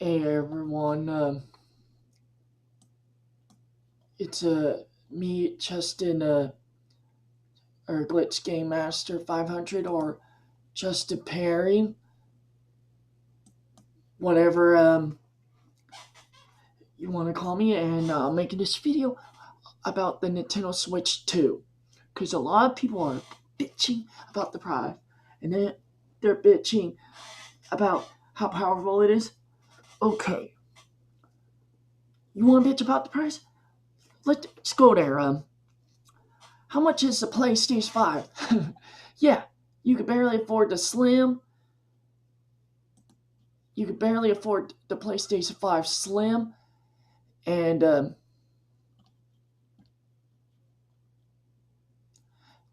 Hey everyone, it's me, Justin, or Glitch Game Master 500, or Justin Perry, whatever you want to call me, and I'm making this video about the Nintendo Switch 2, because a lot of people are bitching about the price, and then they're bitching about how powerful it is. Okay, you want to bitch about the price? Let's go there. How much is the PlayStation 5? Yeah, you could barely afford the Slim. You could barely afford the PlayStation 5 Slim and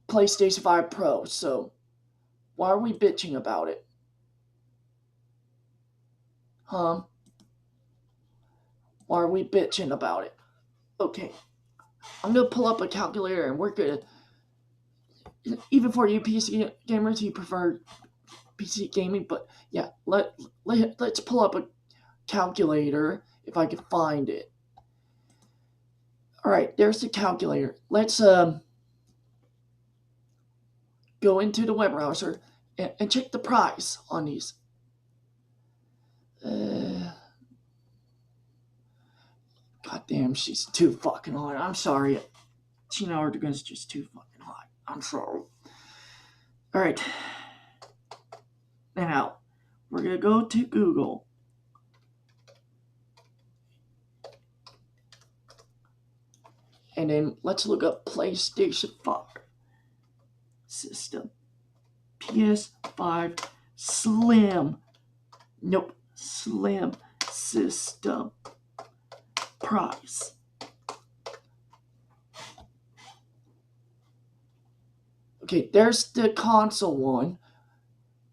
PlayStation 5 Pro. So why are we bitching about it? Huh? Why are we bitching about it? Okay, I'm gonna pull up a calculator and we're gonna, even for you PC gamers, you prefer PC gaming, but yeah, let's pull up a calculator if I can find it. All right, there's the calculator. Let's go into the web browser and check the price on these. God damn, she's too fucking hot. I'm sorry. Tina Artigan's just too fucking hot. I'm sorry. All right. Now, we're going to go to Google. And then let's look up PlayStation 5 system. PS5 Slim. Nope. Slim system price. Okay, there's the console one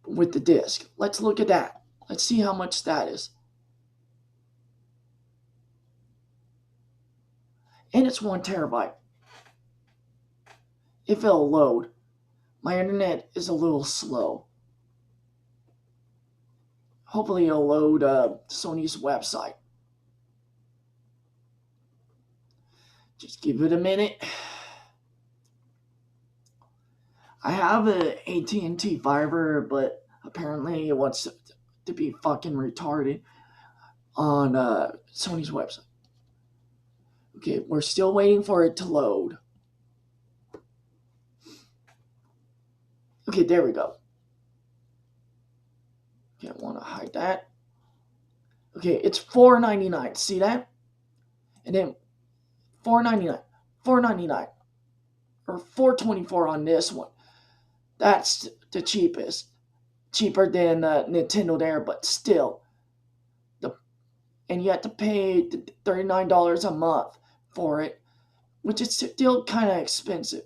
with the disc. Let's look at that. Let's see how much that is. And it's 1 terabyte. If it'll load. My internet is a little slow. Hopefully it'll load Sony's website. Just give it a minute. I have an AT&T fiber, but apparently it wants to be fucking retarded on Sony's website. Okay, we're still waiting for it to load. Okay, there we go. Okay, I want to hide that. Okay, it's $4.99. See that? And then $4.99, $4.99, or $4.24 on this one. That's the cheapest. Cheaper than Nintendo there, but still. And you have to pay $39 a month for it, which is still kind of expensive.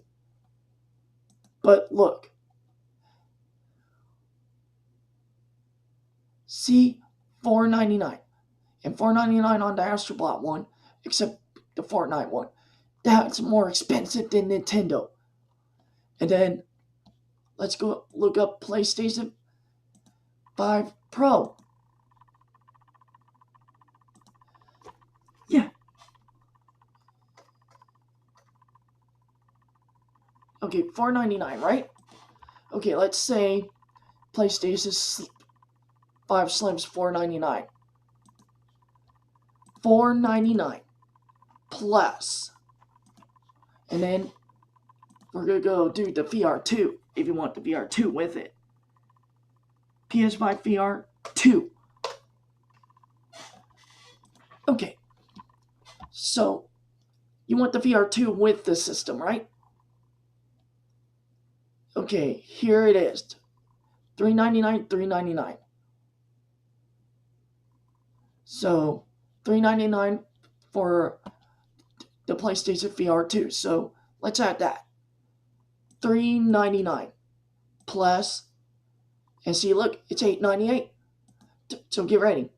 But look. See? $4.99. And $4.99 on the Astrobot one, except the Fortnite one. That's more expensive than Nintendo. And then let's go look up PlayStation 5 Pro. Yeah. Okay, $4.99, right? Okay, let's say PlayStation 5 Slim's $4.99. $4.99 plus. And then we're gonna go do the VR2 if you want the VR2 with it. PS5 VR2. Okay. So you want the VR2 with the system, right? Okay, here it is. $399, $399. So $399 for the PlayStation VR2. So let's add that. $399 plus, and see, look, it's $898. So get ready.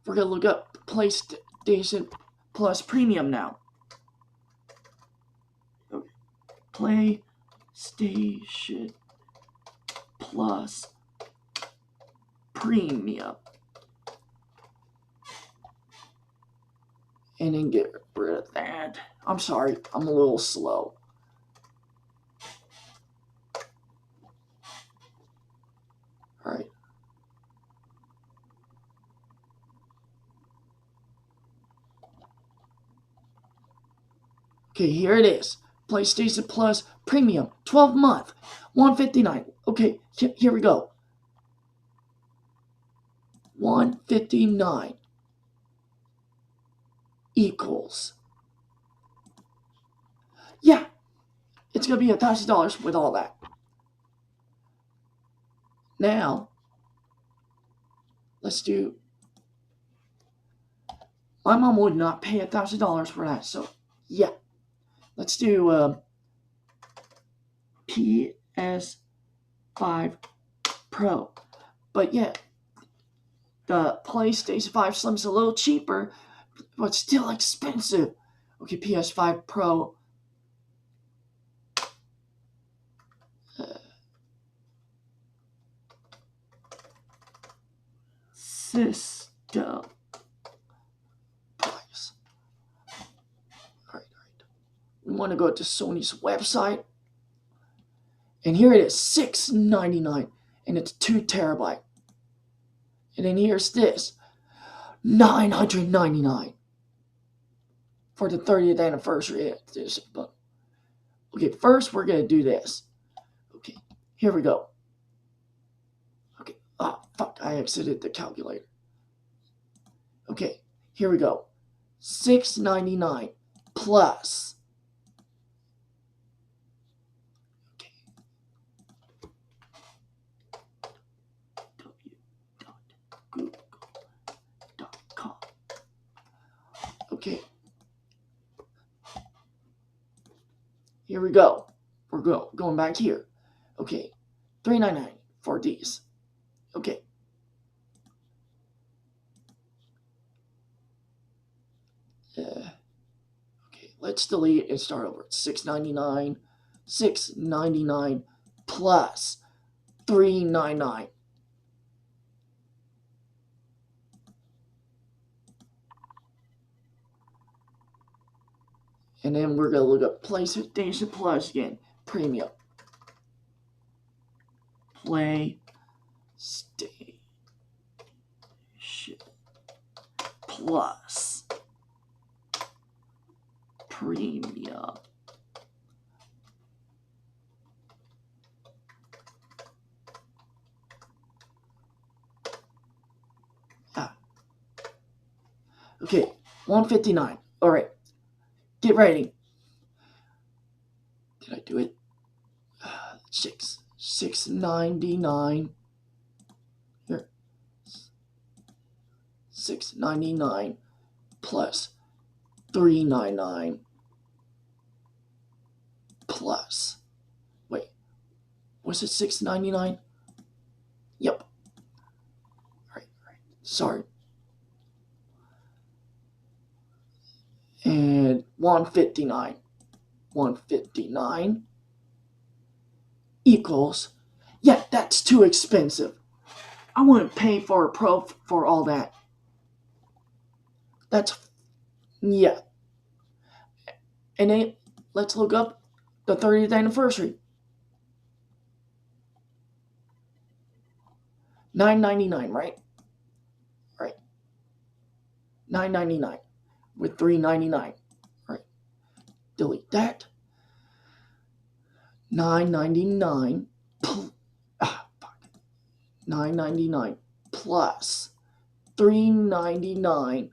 We're gonna look up PlayStation Plus Premium now. Okay. PlayStation Plus Premium. and then get rid of that. I'm sorry, I'm a little slow. All right. Okay, here it is. PlayStation Plus Premium, 12-month, $159. Okay, here we go. $159 equals. Yeah, it's gonna be $1,000 with all that. Now, let's do. My mom would not pay $1,000 for that, so yeah, let's do PS5 Pro. But yeah, the PlayStation 5 Slim's a little cheaper, but still expensive. Okay, PS5 Pro. System price. All right. We want to go to Sony's website, and here it is, $699, and it's 2 terabyte. And then here's this, $999 for the 30th anniversary edition. But okay, first we're gonna do this. Okay, here we go. Okay, fuck, I exited the calculator. Okay, here we go. $699 plus. Okay. www.google.com. Okay. Here we go. We're going back here. Okay, $399 for these. Okay. Okay, let's delete and start over. It's $699 plus $399. And then we're gonna look up PlayStation Plus again. Premium. PlayStation Plus Premium. Okay, $159. All right, get ready. Did I do it? $699. Here, $699 plus $399 plus. Wait, was it $699? Yep. All right. Sorry. And $159 equals. Yeah, that's too expensive. I wouldn't pay for a Pro for all that. That's, yeah. And then let's look up the 30th anniversary. $999, right? Right. $999 with $399. Right. Delete that. $999. $999 plus $399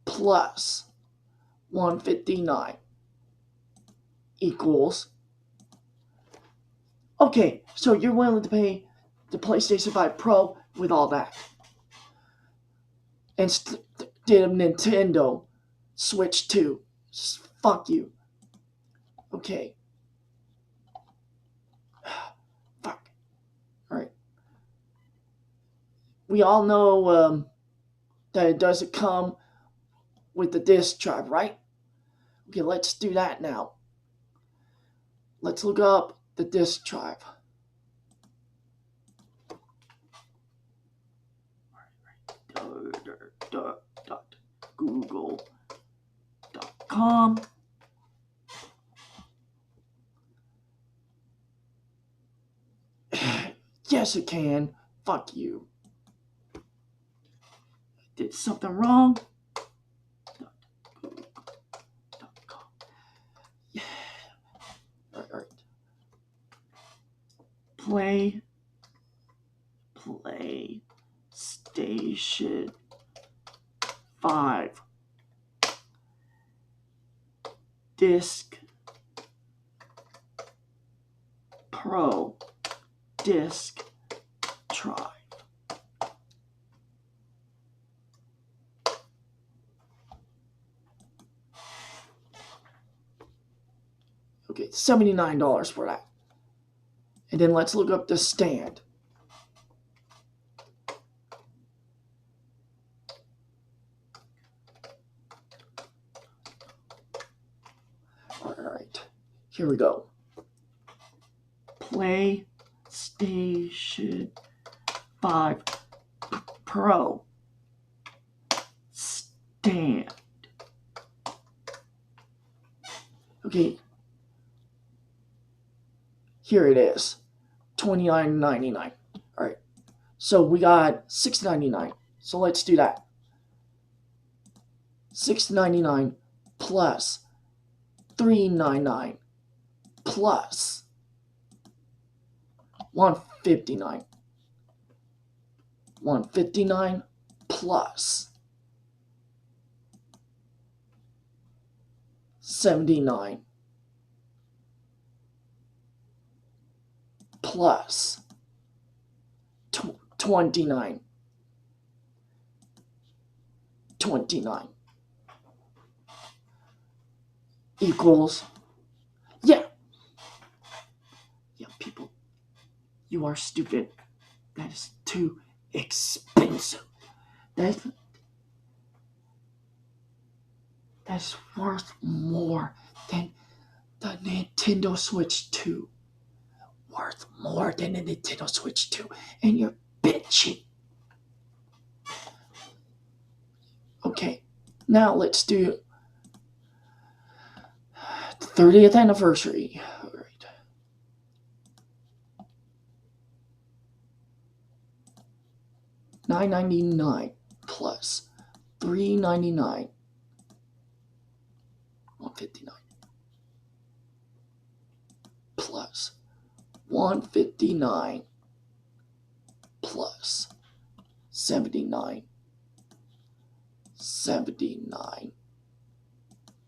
plus $159 equals. Okay, so you're willing to pay the PlayStation 5 Pro with all that. Instead of Nintendo Switch 2. Fuck you. Okay. Fuck. Alright. We all know that it doesn't come with the disk drive, right? Okay, let's do that now. Let's look up the disk drive. www.google.com. Yes, it can. Fuck you. Did something wrong? Yeah. Alright. PlayStation 5 Disc Pro Disc Drive. Okay, $79 for that. And then let's look up the stand. Alright, here we go. PlayStation 5 Pro stand. Okay, here it is, $29.99. All right, so we got $6.99. So let's do that. $6.99 plus $3.99 plus $159. $159 plus $79 plus $29 equals, yeah, people, you are stupid. That is too expensive. That's worth more than the Nintendo Switch 2. Worth more than the Nintendo Switch 2. And you're bitching. Okay, now let's do the 30th anniversary. All right. $9.99 plus $3.99. $159 plus $159 plus $79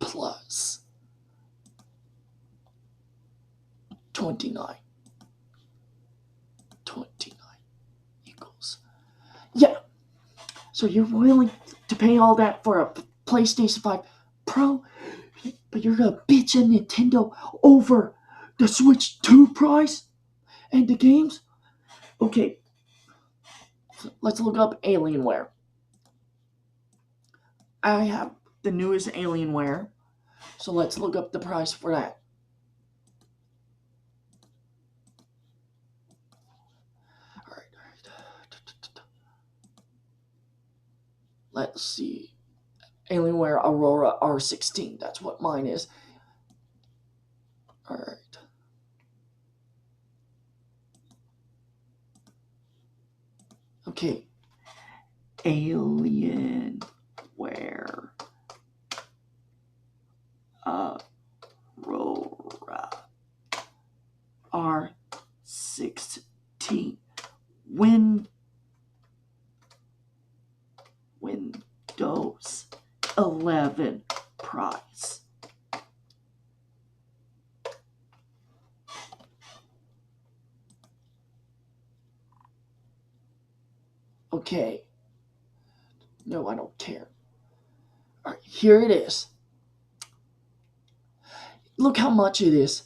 plus $29 equals, yeah. So you're willing to pay all that for a PlayStation 5 Pro, but you're gonna bitch at Nintendo over the Switch 2 price and the games? Okay, let's look up Alienware. I have the newest Alienware, so let's look up the price for that. All right. Let's see. Alienware Aurora R16. That's what mine is. All right. Okay. Alienware Aurora R16 Windows 11 price. Okay. No, I don't care. All right, here it is. Look how much it is.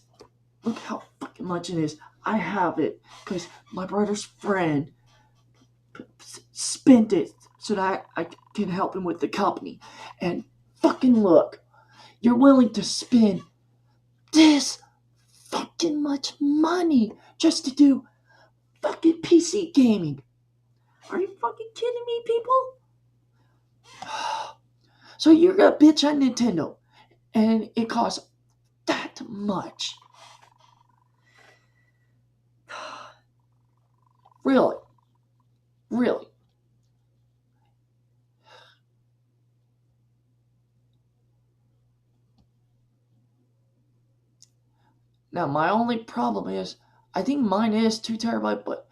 Look how fucking much it is. I have it because my brother's friend spent it so that I can help him with the company. And fucking look, you're willing to spend this fucking much money just to do fucking PC gaming. Are you fucking kidding me, people? So you're gonna bitch at Nintendo, and it costs that much. Really? Really? Now, my only problem is, I think mine is 2 terabyte, but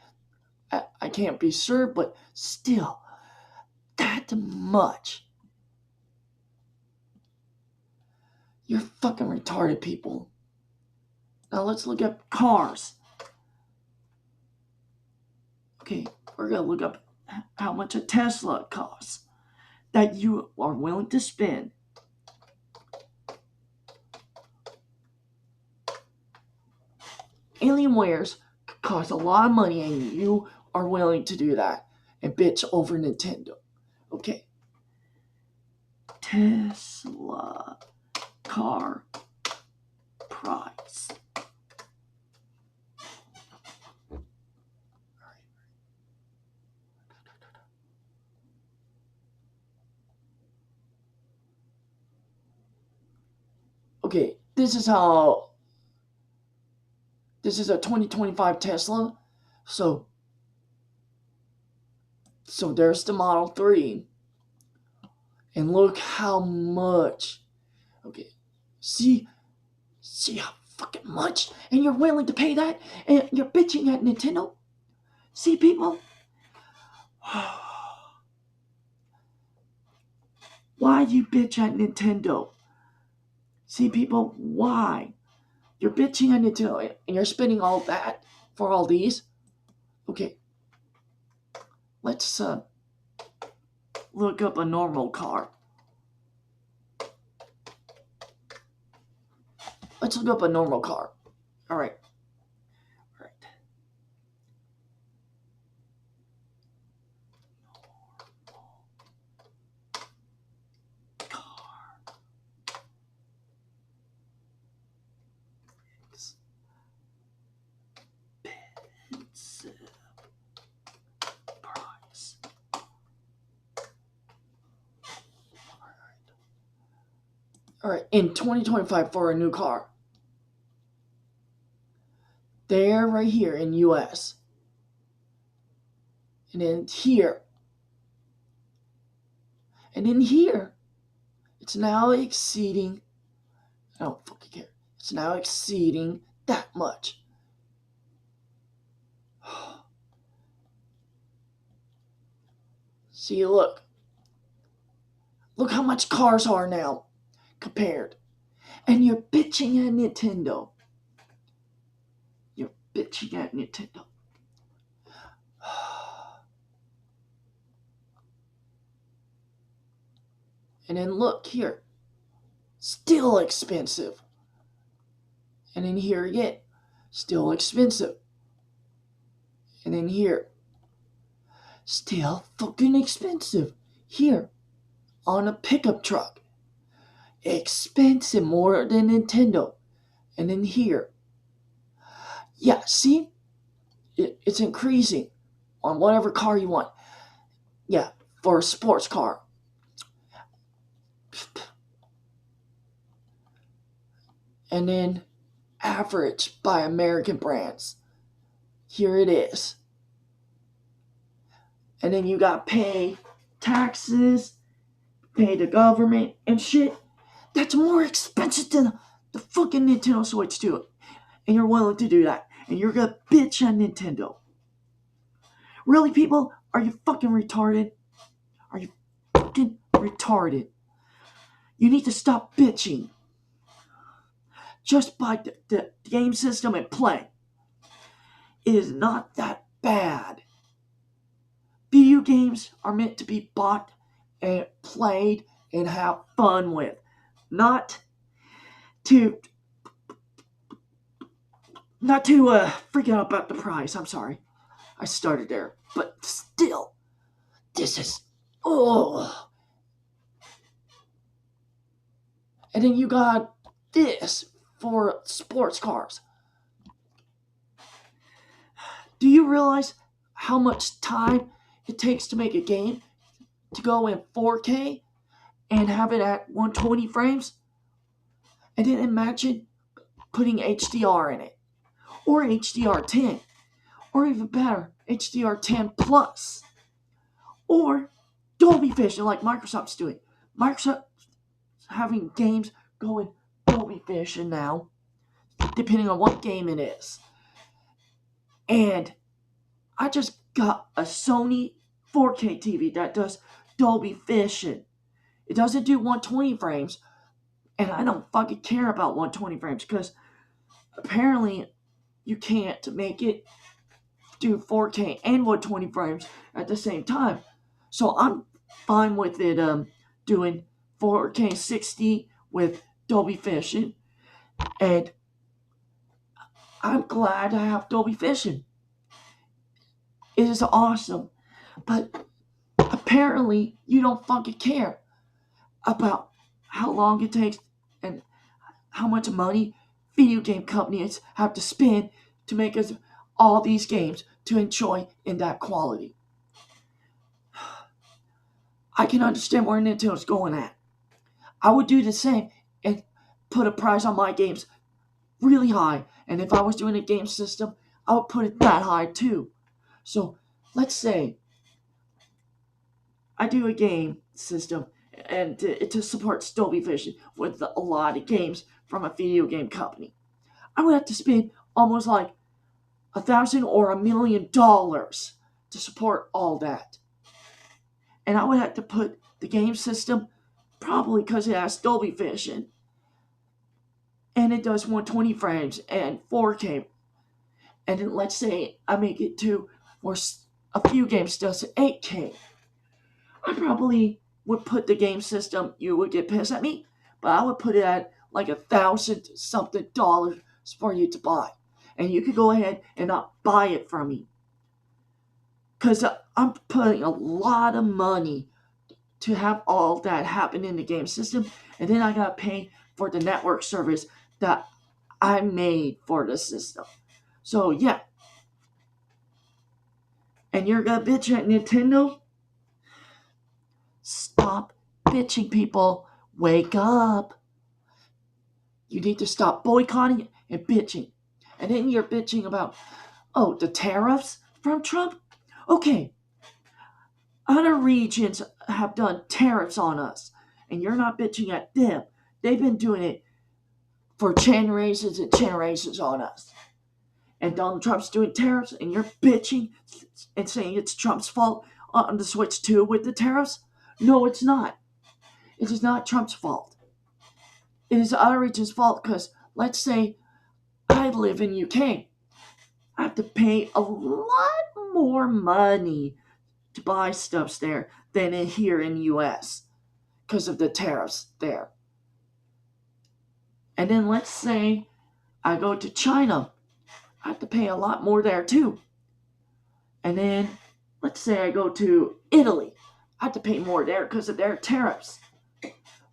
I can't be sure, but still, that much. You're fucking retarded, people. Now, let's look at cars. Okay, we're gonna look up how much a Tesla costs that you are willing to spend. Alienwares cost a lot of money, and you are willing to do that and bitch over Nintendo. Okay. Tesla car price. Okay, this is a 2025 Tesla. So there's the Model 3. And look how much. Okay. See how fucking much, and you're willing to pay that, and you're bitching at Nintendo. See, people, why you bitch at Nintendo? See, people, why you're bitching at Nintendo and you're spending all that for all these? Okay, let's look up a normal car. Let's look up a normal car. All right. Price. All right, in 2025 for a new car. There, right here in US. And then here. And in here, it's now exceeding, I don't fucking care. It's now exceeding that much. See, look. Look how much cars are now compared. And you're bitching at Nintendo. You're bitching at Nintendo. And then look here. Still expensive. And then here again. Still expensive. And then here. Still fucking expensive. Here. On a pickup truck. Expensive more than Nintendo. And then here. Yeah, see? It's increasing on whatever car you want. Yeah, for a sports car. And then average by American brands. Here it is. And then you got pay taxes, pay the government and shit. That's more expensive than the fucking Nintendo Switch 2. And you're willing to do that. And you're gonna bitch at Nintendo. Really, people? Are you fucking retarded? Are you fucking retarded? You need to stop bitching. Just buy the game system and play. It is not that bad. Video games are meant to be bought and played and have fun with. Not to freak out about the price. I'm sorry. I started there. But still, this is, oh. And then you got this for sports cars. Do you realize how much time it takes to make a game? to go in 4K and have it at 120 frames. And then imagine putting HDR in it, or HDR10, or even better, HDR10 plus, or Dolby Vision like Microsoft's doing. Microsoft's having games going Dolby Vision now, depending on what game it is. And I just got a Sony 4K TV that does Dolby Vision. It doesn't do 120 frames, and I don't fucking care about 120 frames because apparently you can't make it do 4K and 120 frames at the same time. So I'm fine with it doing 4K 60 with Dolby Vision, and I'm glad I have Dolby Vision. It is awesome, but apparently you don't fucking care about how long it takes and how much money video game companies have to spend to make us all these games to enjoy in that quality. I can understand where Nintendo's going at. I would do the same and put a price on my games really high. And if I was doing a game system, I would put it that high too. So let's say I do a game system and it supports Dolby Vision with a lot of games from a video game company. I would have to spend almost like $1,000 or $1 million to support all that. And I would have to put the game system, probably because it has Dolby Vision, and it does 120 frames and 4K. And then let's say I make it to where a few games does 8K. I probably would put the game system, you would get pissed at me, but I would put it at like $1,000 something for you to buy. And you could go ahead and not buy it from me. Because I'm putting a lot of money to have all that happen in the game system. And then I got to pay for the network service that I made for the system. So, yeah. And you're going to bitch at Nintendo? Stop bitching, people. Wake up. You need to stop boycotting and bitching. And then you're bitching about, the tariffs from Trump? Okay. Other regions have done tariffs on us, and you're not bitching at them. They've been doing it for generations and generations on us. And Donald Trump's doing tariffs, and you're bitching and saying it's Trump's fault on the Switch 2 with the tariffs? No, it's not. It is not Trump's fault. It is other regions' fault because, let's say, I live in UK. I have to pay a lot more money to buy stuff there than here in the US because of the tariffs there. And then let's say I go to China. I have to pay a lot more there too. And then let's say I go to Italy. I have to pay more there because of their tariffs.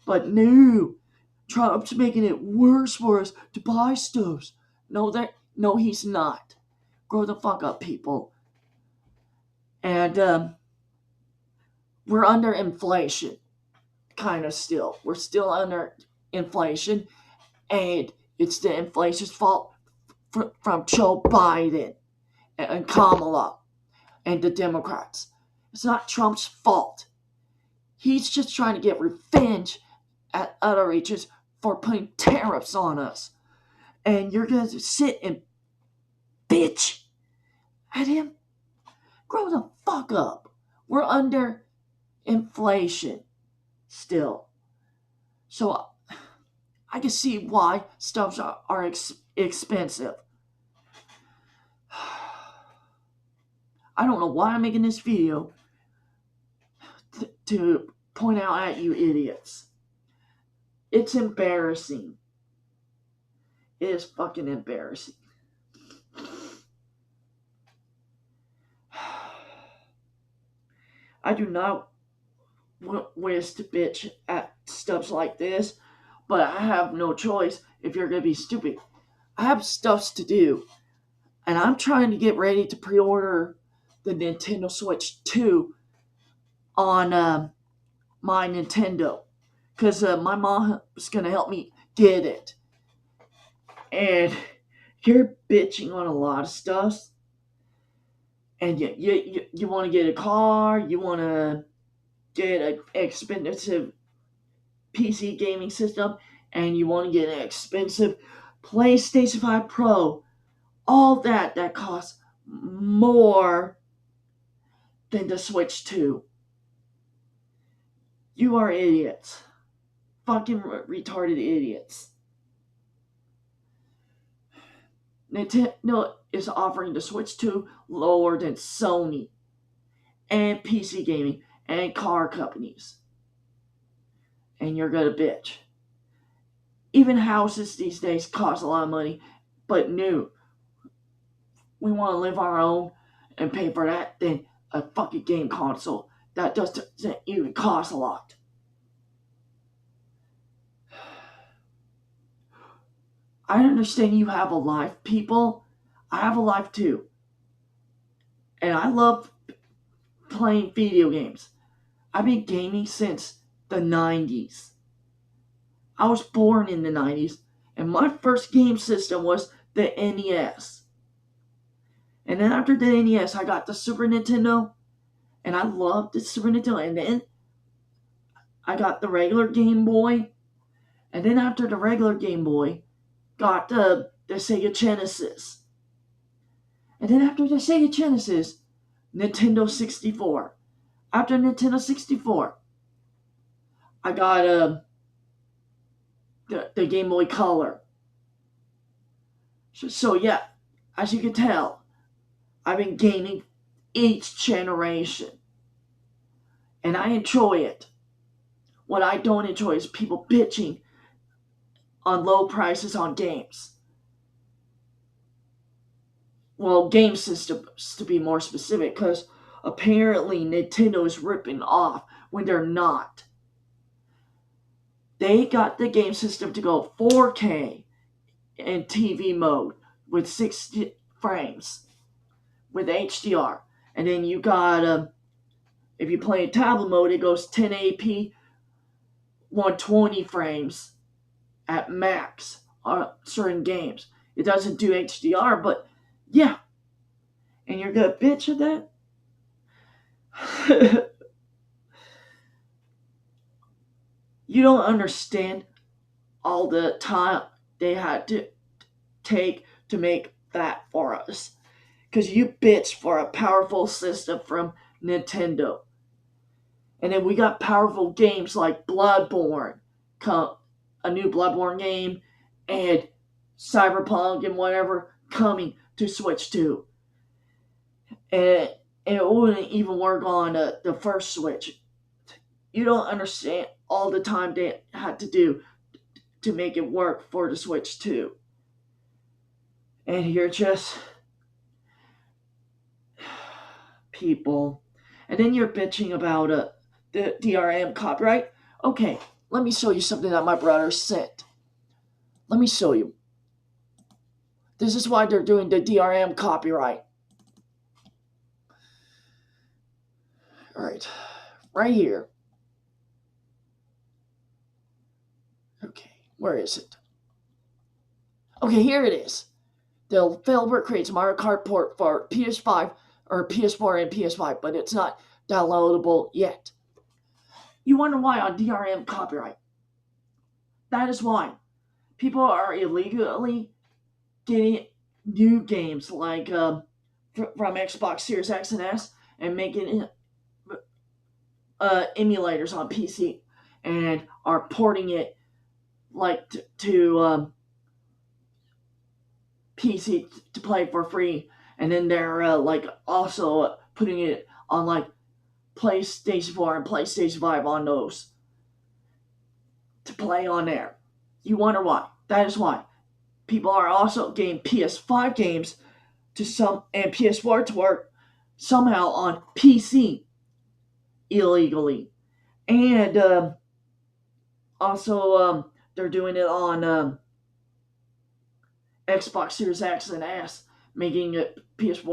But no, Trump's making it worse for us to buy stuff. No, he's not. Grow the fuck up, people. And we're under inflation, kind of still. We're still under inflation, and it's the inflation's fault from Joe Biden and Kamala and the Democrats. It's not Trump's fault. He's just trying to get revenge at other regions for putting tariffs on us. And you're going to sit and bitch at him? Grow the fuck up. We're under inflation still. So I can see why stuffs are expensive. I don't know why I'm making this video to point out at you idiots. It's embarrassing. It is fucking embarrassing. I do not wish to bitch at stuff like this, but I have no choice if you're going to be stupid. I have stuff to do, and I'm trying to get ready to pre-order the Nintendo Switch 2 on my Nintendo because my mom was gonna help me get it, and you're bitching on a lot of stuff, and you want to get a car, you want to get an expensive PC gaming system, and you want to get an expensive PlayStation 5 Pro. All that costs more than the Switch 2. You are idiots. Fucking retarded idiots. Nintendo is offering the Switch 2 lower than Sony and PC gaming and car companies. And you're gonna bitch. Even houses these days cost a lot of money, but new. We want to live our own and pay for that than a fucking game console that doesn't even cost a lot. I understand you have a life, people. I have a life too. And I love playing video games. I've been gaming since the 90s. I was born in the 90s, and my first game system was the NES. And then after the NES, I got the Super Nintendo, and I loved the Super Nintendo. And then I got the regular Game Boy, and then after the regular Game Boy, got the Sega Genesis. And then after the Sega Genesis, Nintendo 64. After Nintendo 64, I got the Game Boy Color. So yeah, as you can tell, I've been gaming each generation. And I enjoy it. What I don't enjoy is people bitching on low prices on games. Well, game systems to be more specific, because apparently Nintendo is ripping off when they're not. They got the game system to go 4K in TV mode with 60 frames with HDR. And then you got, if you play in tablet mode, it goes 1080p, 120 frames at max on certain games. It doesn't do HDR, but yeah. And you're gonna bitch at that? You don't understand all the time they had to take to make that for us. Because you bitch for a powerful system from Nintendo. And then we got powerful games like Bloodborne, a new Bloodborne game, and Cyberpunk and whatever coming to Switch 2. And it wouldn't even work on the first Switch. You don't understand all the time they had to do to make it work for the Switch 2. And you're just people. And then you're bitching about the DRM copyright. Okay, let me show you something that my brother sent. Let me show you. This is why they're doing the DRM copyright. All right here. Okay, where is it? Okay, here it is. The developer creates Mario Kart port for PS5 or PS4 and PS5, but it's not downloadable yet. You wonder why on DRM copyright? That is why people are illegally getting new games like from Xbox Series X and S and making emulators on PC and are porting it like to PC to play for free, and then they're like also putting it on like PlayStation 4 and PlayStation 5 on those to play on there. You wonder why? That is why people are also getting PS5 games to some and PS4 to work somehow on PC illegally, and also they're doing it on Xbox Series X and S, making it PS4